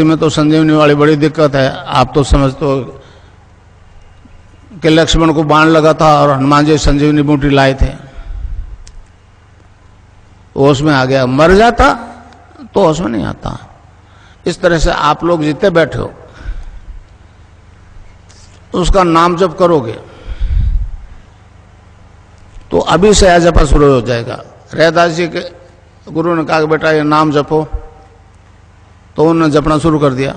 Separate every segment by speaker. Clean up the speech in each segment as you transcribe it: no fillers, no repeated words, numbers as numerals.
Speaker 1: में तो संजीवनी वाली बड़ी दिक्कत है। आप तो समझते हो कि लक्ष्मण को बाण लगा था और हनुमान जी संजीवनी बूटी लाए थे, होश में आ गया। मर जाता तो होश में नहीं आता। इस तरह से आप लोग जितने बैठे हो उसका नाम जप करोगे तो अभी से जपा शुरू हो जाएगा। रैदास जी के गुरु ने कहा कि बेटा ये नाम जपो, तो उन्होंने जपना शुरू कर दिया।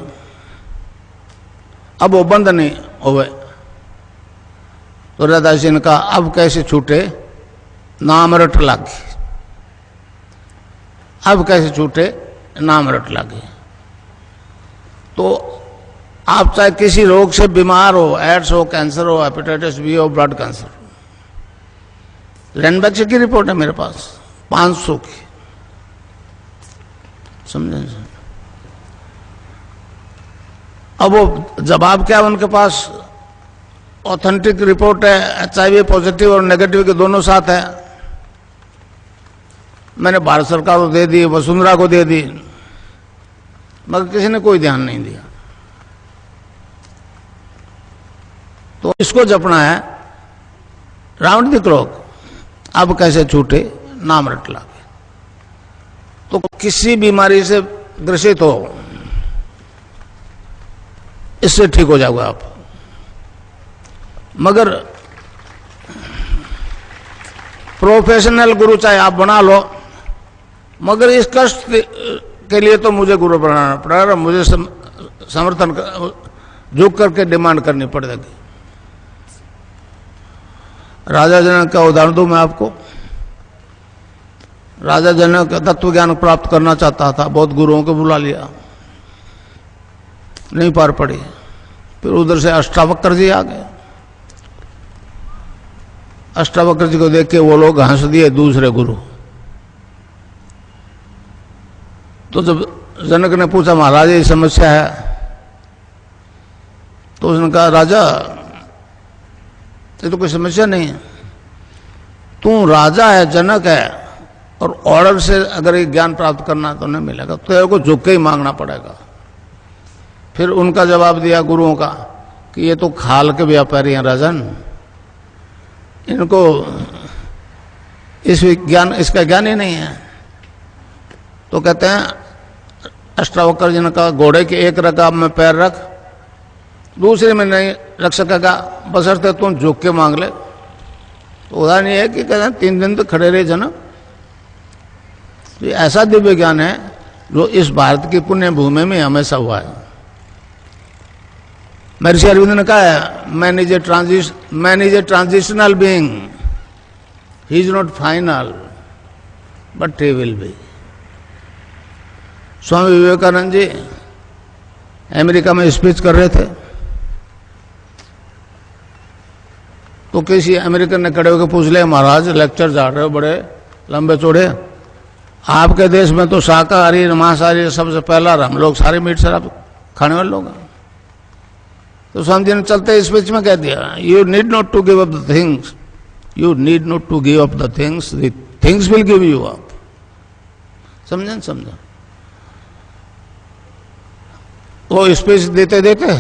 Speaker 1: अब वो बंद नहीं हुए तो रैदास जी ने कहा अब कैसे छूटे, नाम रट लागे। अब कैसे छूटे, नाम रट लागे। तो आप चाहे किसी रोग से बीमार हो, एड्स हो, कैंसर हो, हेपेटाइटिस बी हो, ब्लड कैंसर, लैंडबैक्स की रिपोर्ट है मेरे पास 500 की, समझे। अब वो जवाब क्या है उनके पास, ऑथेंटिक रिपोर्ट है, HIV पॉजिटिव और नेगेटिव के दोनों साथ है। मैंने भारत सरकार को दे दी, वसुंधरा को दे दी, मगर किसी ने कोई ध्यान नहीं दिया। तो इसको जपना है राउंड द क्लॉक। अब कैसे छूटे, नाम रट लागे। तो किसी बीमारी से ग्रसित हो, इससे ठीक हो जाओगे आप। मगर प्रोफेशनल गुरु चाहे आप बना लो, मगर इस कष्ट के लिए तो मुझे गुरु बनाना पड़ेगा, मुझे समर्थन झुक करके डिमांड करनी पड़ेगी। राजा जनक का उदाहरण दूं मैं आपको। राजा जनक तत्व ज्ञान प्राप्त करना चाहता था, बहुत गुरुओं को बुला लिया, नहीं पार पड़ी। फिर उधर से अष्टावक्र जी आ गए। अष्टावक्र जी को देख के वो लोग हंस दिए, दूसरे गुरु। तो जब जनक ने पूछा महाराज ये समस्या है, तो उसने कहा राजा ये तो कोई समस्या नहीं है, तू राजा है, जनक है, और ऑर्डर से अगर ये ज्ञान प्राप्त करना तो नहीं मिलेगा, तो तेरे को झुक के ही मांगना पड़ेगा। फिर उनका जवाब दिया गुरुओं का कि ये तो खाल के व्यापारी हैं राजन, इनको इसका ज्ञान ही नहीं है। तो कहते हैं अष्टावक्र जी ने कहा घोड़े के एक रकाब में पैर रख, दूसरे में नहीं रख सकेगा, बशर्ते तुम झुक के मांग ले। तो उदाहरण ये है कि कहते हैं 3 दिन तक खड़े रहे जनक। तो ऐसा दिव्य ज्ञान है जो इस भारत की पुण्य भूमि में हमेशा हुआ है। महर्षि अरविंद ने कहा है man is a transitional being, he is not final but he will be. Swami Vivekananda ji America में स्पीच कर रहे थे, तो किसी अमेरिकन ने खड़े होकर पूछ लिया महाराज लेक्चर जा रहे हो बड़े लंबे चौड़े, आपके देश में तो शाकाहारी मांसाहारी सबसे पहला हम लोग सारे मीट शराब खाने वाले लोग हैं। तो स्वामी जी ने चलते स्पीच में कह दिया you need not to give up the things, you need not to give up the things, the things will give you up. समझे समझो। वो स्पीच देते देते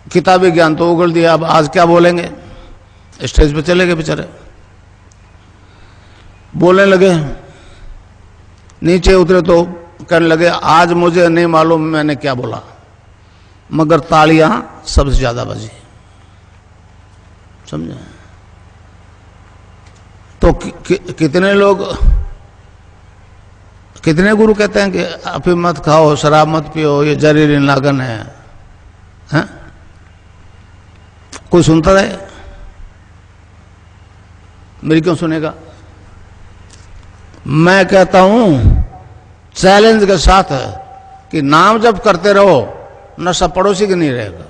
Speaker 1: किताबी ज्ञान तो उगल दिया, अब आज क्या बोलेंगे, स्टेज पे चले गए बेचारे, बोलने लगे। नीचे उतरे तो कहने लगे आज मुझे नहीं मालूम मैंने क्या बोला, मगर तालियां सबसे ज्यादा बजी। समझे। तो कितने लोग, कितने गुरु कहते हैं कि अफीम मत खाओ, शराब मत पियो, ये जहरीली नागन है, हैं? कोई सुनता है? मेरी क्यों सुनेगा? मैं कहता हूं चैलेंज के साथ कि नाम जप करते रहो, नशा पड़ोसी के नहीं रहेगा।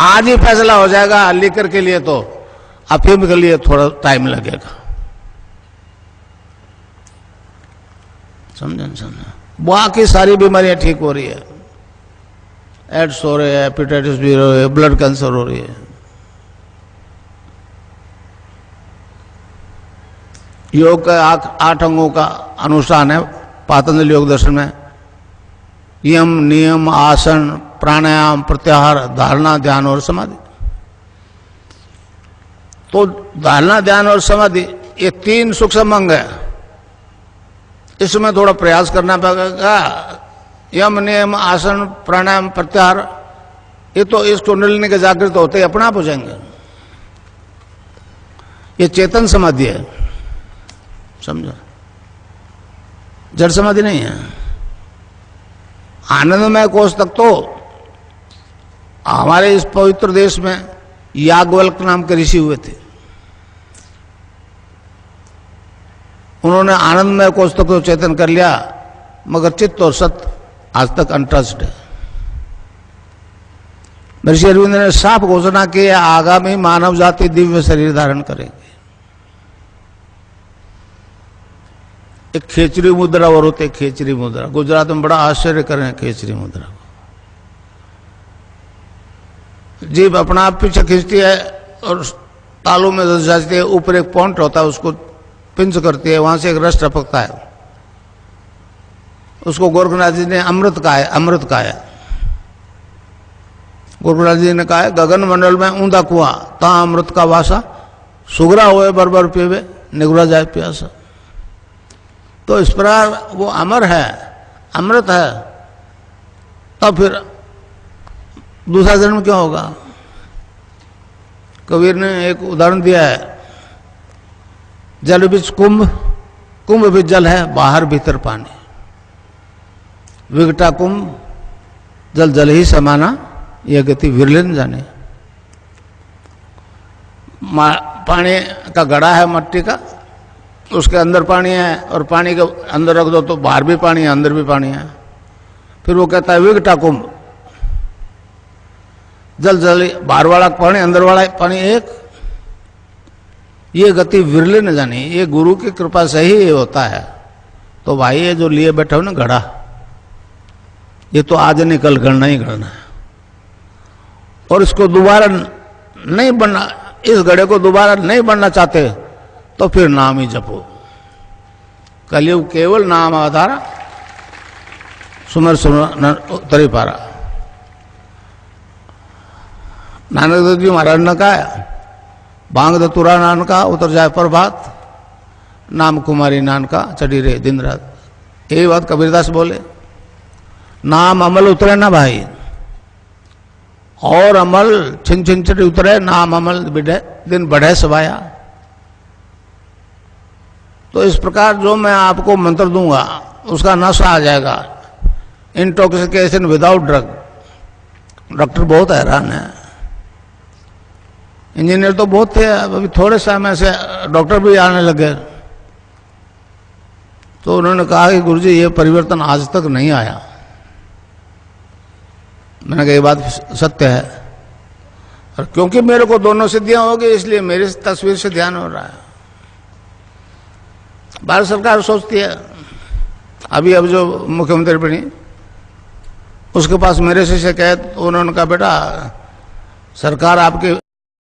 Speaker 1: आज ही फैसला हो जाएगा, लीकर के लिए तो अफीम के लिए थोड़ा टाइम लगेगा। समझे समझे। बाकी सारी बीमारियां ठीक हो रही है, एड्स हो रहे हैं, हेपेटाइटिस बी हो रही है, ब्लड कैंसर हो रही है। योग का 8 अंगों का अनुष्ठान है पातंजलि योग दर्शन में, यम नियम आसन प्राणायाम प्रत्याहार धारणा ध्यान और समाधि। तो धारणा ध्यान और समाधि ये 3 सूक्ष्म अंग है, इसमें थोड़ा प्रयास करना पड़ेगा। यम नियम आसन प्राणायाम प्रत्याहार ये तो इस कुंडलिनी के जागृत होते ही अपने आप हो जाएंगे। ये चेतन समाधि है, समझो, जड़ समाधि नहीं है। आनंदमय कोष तक तो हमारे इस पवित्र देश में याज्ञवल्क्य नाम के ऋषि हुए थे, उन्होंने आनंदमय कोष तक तो चेतन कर लिया, मगर चित्त और सत्य आज तक अनटच्ड है। ऋषि अरविंद ने साफ घोषणा की, आगामी मानव जाति दिव्य शरीर धारण करेंगे। एक खेचरी मुद्रा और होते, खेचरी मुद्रा गुजरात में बड़ा आश्चर्य करें खेचरी मुद्रा को। जीभ अपना आप पीछे खींचती है और तालू में धस जाती है, ऊपर एक पॉइंट होता है उसको पिंच करती है, वहां से एक रस टपकता है, उसको गोरखनाथ जी ने अमृत कहा है, अमृत कहा है। गोरखनाथ जी ने कहा है गगन मंडल में ऊंधा कुआं ता अमृत का वासा, सुगरा होए बरबर पीवे निगुरा जाए प्यासा। तो इस प्रकार वो अमर है, अमृत है, तब फिर दूसरा जन्म क्यों होगा? कबीर ने एक उदाहरण दिया है, जल बीच कुंभ, कुंभ भी जल है बाहर भीतर पानी, विकटा कुंभ जल जल ही समाना यह गति विरलन जाने। पानी का घड़ा है मट्टी का, उसके अंदर पानी है और पानी के अंदर रख दो तो बाहर भी पानी है अंदर भी पानी है। फिर वो कहता है विकटा कुंभ, जल जल बाहर वाला पानी अंदर वाला पानी एक, ये गति विरले न जानी, ये गुरु की कृपा से ही होता है। तो भाई ये जो लिए बैठे हो ना घड़ा, ये तो आज नहीं कल गढ़ना ही गढ़ना है, और इसको दोबारा नहीं बनना, इस घड़े को दोबारा नहीं बनना चाहते तो फिर नाम ही जपो। कलयुग केवल नाम आधारा, सुमर सुमर तरी पारा। नानक देव जी महाराज ने कहा भांग दतुरा नान का उतर जाए प्रभात, नाम कुमारी नान का चढ़ी रहे दिन रात। यही बात कबीरदास बोले, नाम अमल उतरे ना भाई, और अमल छिन छिन चढ़ी उतरे, नाम अमल बिढ़े दिन बढ़े सवाया। तो इस प्रकार जो मैं आपको मंत्र दूंगा उसका नशा आ जाएगा, इंटॉक्सिकेशन विदाउट ड्रग। डॉक्टर बहुत हैरान है, इंजीनियर तो बहुत थे, अभी थोड़े समय से डॉक्टर भी आने लगे। तो उन्होंने कहा कि गुरुजी ये परिवर्तन आज तक नहीं आया। मैंने कहा ये बात सत्य है, और क्योंकि मेरे को दोनों सिद्धियां हो गई इसलिए मेरी तस्वीर से ध्यान हो रहा है। भारत सरकार सोचती है, अभी अब जो मुख्यमंत्री बनी उसके पास मेरे से शिकायत, उन्होंने कहा बेटा सरकार आपके